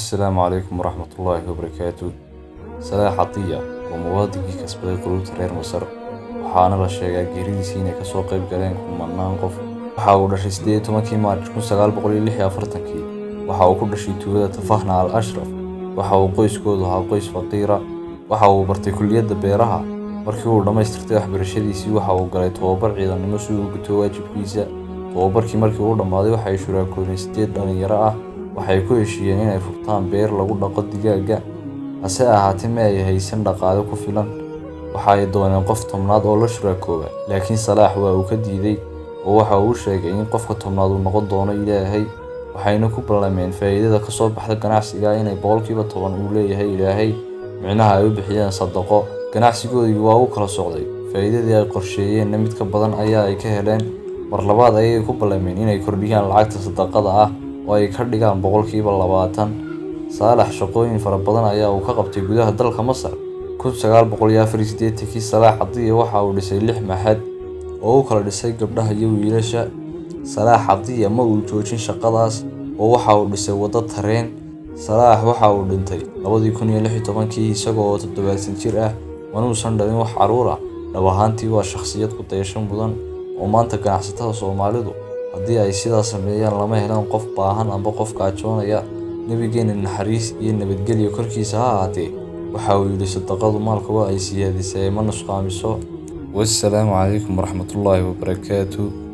السلام عليكم ورحمة الله وبركاته. صلاح عطية ومواطنكii kasbaday qulubta reer Masar waxaana la sheegay geeridiisa inay ka soo qayb galeen kumanaan qof. Waxa uu dhashay 18 Maarch 1946. Waxa uu ku dhashay tuulada Tafahna al-Ashraf. Waxa uu qoyskoodu ahaa qoys faqiira. Waxa uu bartay kulliyadda beeraha. Markii uu dhamaystirtay waxbarashadiisii waxa uu galay tababar ciidanimo si uu u guto waajibkiisa. Tababarkii markii uu dhamaaday waxa ay shuraakoobeen 8 dhalinyaro ah. Waxay ku heshiiyeen inay furtaan beer lagu dhaqo digaaga hase ahaatee ma ay haysan dhaqaale ku filan. Waxa ay dooneen qof tobnaad oo la shuraakooba laakiin Salaax waa uu ka diiday oo waxa uu sheegay in qofka tobnaad uu noqon doono Ilaahay. Waxayna ku ballameen faa'iidada ka soo baxda ganacsiga inay 10% uu leeyahay Ilaahay micnaha ay u bixiyeen sadaqo. Ganacsigoodii waa uu kala socday faa'iidadii ay qorsheeyeen mid ka badan ayaa ay ka heleen. Mar labaad ayay ku ballameen inay kordhiyaan lacagta sadaqada ah oo ay ka dhigaan 20%. Salaax shaqooyin fara badan ayaa uu ka qabtay gudaha dalka Masar. 1984 Salaax Cadiye waxa uu dhisay 6 maxad oo uu kala dhisay gabdhaha iyo wiilasha. Salaax Cadiye ma uu joojin shaqadaas oo waxa uu dhisay wado tareen. Salaax waxa uu dhintay 2016 isagoo 70 jir ah wanuusan dhalin wax caruur ah. Dhab ahaantii waa shakhsiyad ku dayasho mudan oo maanta ganacsatada Soomaalidu haddii ay sidaas sameeyaan lama helaan qof baahan amba qof gaajoonaya. Nabigeena naxariis iyo nabadgelyo korkiisa ha ahaatee waxa uu yidhi sadaqadu maalka waa ay siyaadisay ma nusqaamiso. Wassalaamu calaykum waraxmatullaahi wabarakaatuh.